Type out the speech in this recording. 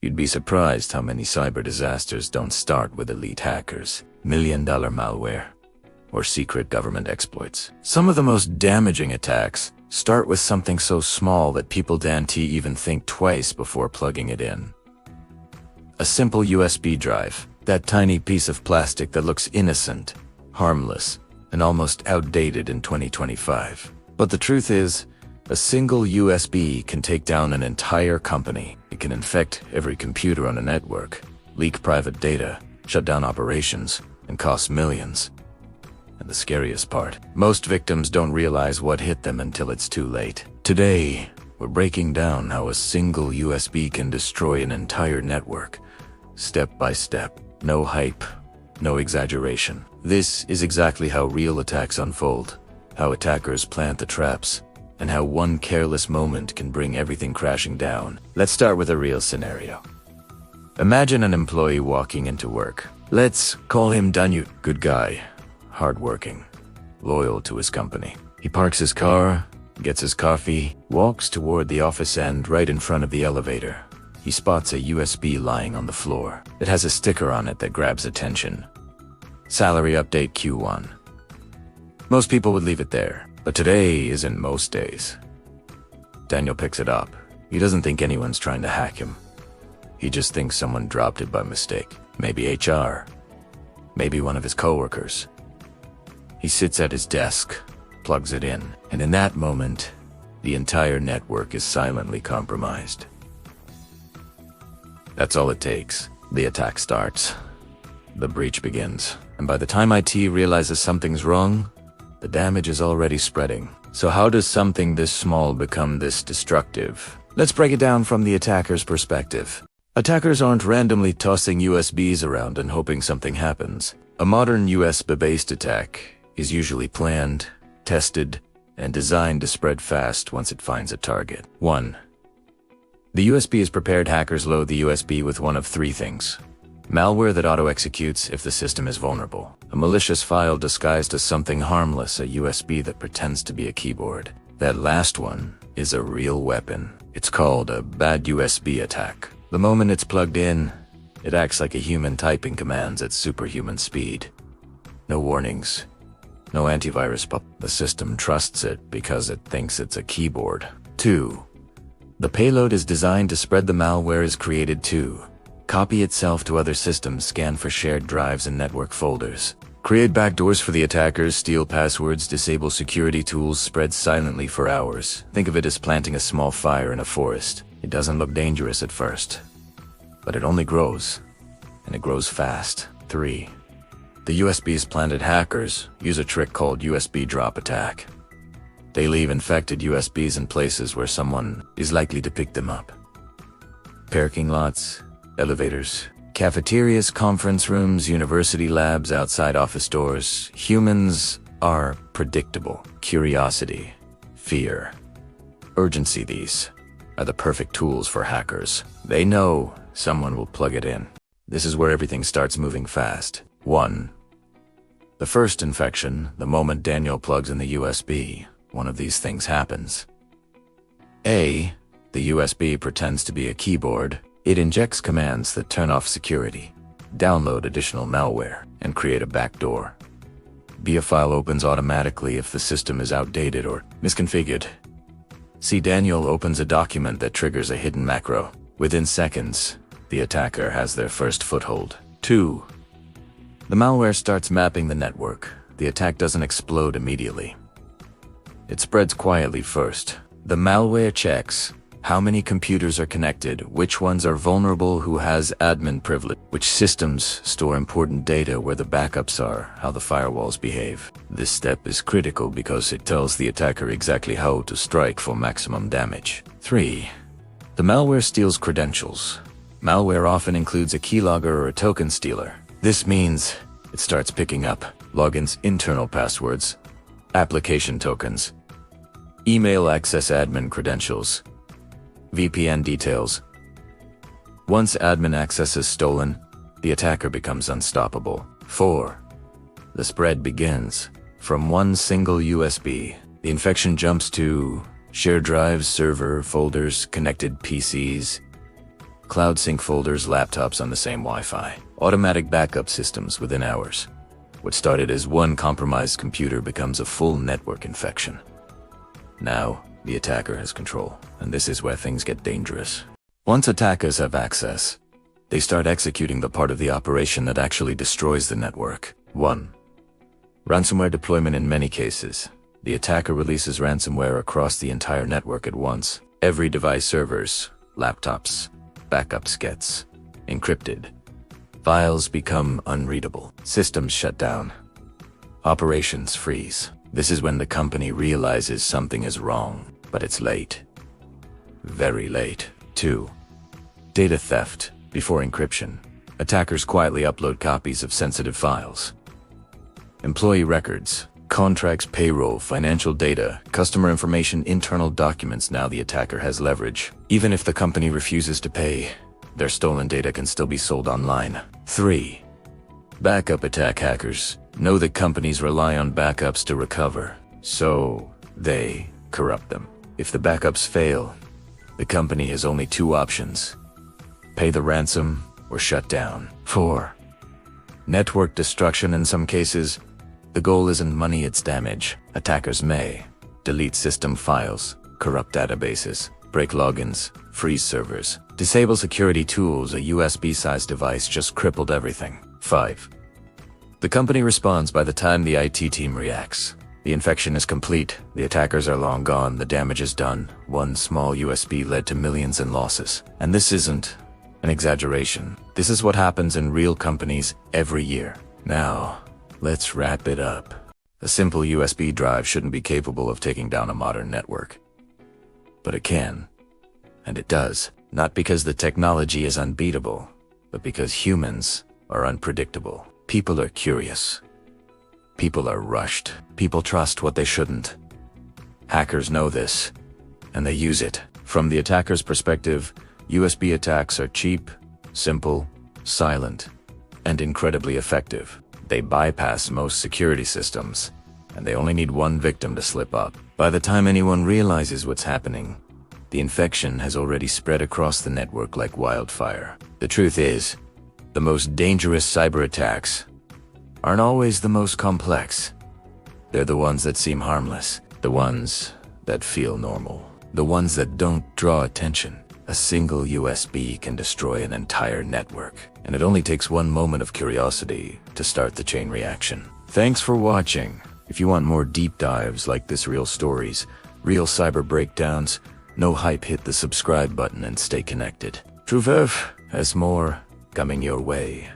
You'd be surprised how many cyber disasters don't start with elite hackers, million-dollar malware, or secret government exploits. Some of the most damaging attacks start with something so small that people don't even think twice before plugging it in. A simple USB drive, that tiny piece of plastic that looks innocent, harmless, and almost outdated in 2025. But the truth is, a single USB can take down an entire company. It can infect every computer on a network, leak private data, shut down operations, and cost millions. And the scariest part, most victims don't realize what hit them until it's too late. Today, we're breaking down how a single USB can destroy an entire network, step by step. No hype, no exaggeration. This is exactly how real attacks unfold, how attackers plant the traps, and how one careless moment can bring everything crashing down. Let's start with a real scenario. Imagine an employee walking into work. Let's call him Daniel. Good guy, hardworking, loyal to his company. He parks his car, gets his coffee, walks toward the office end right in front of the elevator. He spots a USB lying on the floor. It has a sticker on it that grabs attention. Salary update Q1. Most people would leave it there, but today isn't most days. Daniel picks it up. He doesn't think anyone's trying to hack him. He just thinks someone dropped it by mistake. Maybe HR. Maybe one of his coworkers. He sits at his desk, plugs it in, and in that moment, the entire network is silently compromised. That's all it takes. The attack starts. The breach begins. And by the time IT realizes something's wrong, the damage is already spreading. So how does something this small become this destructive? Let's break it down from the attacker's perspective. Attackers aren't randomly tossing USBs around and hoping something happens. A modern USB-based attack is usually planned, tested, and designed to spread fast once it finds a target. 1. The USB is prepared. Hackers load the USB with one of three things. Malware that auto-executes if the system is vulnerable. A malicious file disguised as something harmless, a USB that pretends to be a keyboard. That last one is a real weapon. It's called a BadUSB attack. The moment it's plugged in, it acts like a human typing commands at superhuman speed. No warnings, no antivirus, but the system trusts it because it thinks it's a keyboard. 2. The payload is designed to spread the malware is created to copy itself to other systems, scan for shared drives and network folders, create backdoors for the attackers, steal passwords, disable security tools, spread silently for hours. Think of it as planting a small fire in a forest. It doesn't look dangerous at first, but it only grows, and it grows fast. 3. The USBs planted. Hackers use a trick called USB drop attack. They leave infected USBs in places where someone is likely to pick them up. Parking lots, elevators, cafeterias, conference rooms, university labs, outside office doors. Humans are predictable. Curiosity, fear, urgency, these are the perfect tools for hackers. They know someone will plug it in. This is where everything starts moving fast. 1. The first infection, the moment Daniel plugs in the USB, one of these things happens. A. The USB pretends to be a keyboard. It injects commands that turn off security, download additional malware, and create a backdoor. B. A file opens automatically if the system is outdated or misconfigured. C. Daniel opens a document that triggers a hidden macro. Within seconds, the attacker has their first foothold. 2. The malware starts mapping the network. The attack doesn't explode immediately. It spreads quietly first. The malware checks how many computers are connected, which ones are vulnerable, who has admin privilege, which systems store important data, where the backups are, how the firewalls behave. This step is critical because it tells the attacker exactly how to strike for maximum damage. 3. The malware steals credentials. Malware often includes a keylogger or a token stealer. This means it starts picking up logins, internal passwords, application tokens, email access, admin credentials, VPN details. Once admin access is stolen, the attacker becomes unstoppable. 4. The spread begins. From one single USB, the infection jumps to shared drives, server, folders, connected PCs. cloud sync folders, laptops on the same Wi-Fi, automatic backup systems within hours. What started as one compromised computer becomes a full network infection. Now, the attacker has control, and this is where things get dangerous. Once attackers have access, they start executing the part of the operation that actually destroys the network. 1. Ransomware deployment. In many cases, the attacker releases ransomware across the entire network at once. Every device, servers, laptops, backups gets encrypted. Files become unreadable. Systems shut down. Operations freeze. This is when the company realizes something is wrong, but it's late. Very late. 2. Data theft. Before encryption, attackers quietly upload copies of sensitive files. Employee records, contracts, payroll, financial data, customer information, internal documents. Now the attacker has leverage. Even if the company refuses to pay, their stolen data can still be sold online. 3. Backup attack. Hackers know that companies rely on backups to recover, so they corrupt them. If the backups fail, the company has only 2 options: pay the ransom or shut down. 4. Network destruction. In some cases, the goal isn't money, it's damage. Attackers may delete system files, corrupt databases, break logins, freeze servers, disable security tools. A USB-sized device just crippled everything. 5. The company responds. By the time the IT team reacts, the infection is complete, the attackers are long gone, the damage is done. One small USB led to millions in losses. And this isn't an exaggeration. This is what happens in real companies every year. Now, let's wrap it up. A simple USB drive shouldn't be capable of taking down a modern network. But it can. And it does. Not because the technology is unbeatable, but because humans are unpredictable. People are curious. People are rushed. People trust what they shouldn't. Hackers know this, and they use it. From the attacker's perspective, USB attacks are cheap, simple, silent, and incredibly effective. They bypass most security systems, and they only need one victim to slip up. By the time anyone realizes what's happening, the infection has already spread across the network like wildfire. The truth is, the most dangerous cyber attacks aren't always the most complex. They're the ones that seem harmless, the ones that feel normal, the ones that don't draw attention. A single USB can destroy an entire network, and it only takes one moment of curiosity to start the chain reaction. Thanks for watching. If you want more deep dives like this, real stories, real cyber breakdowns, no hype, hit the subscribe button and stay connected. TrueVerve has more coming your way.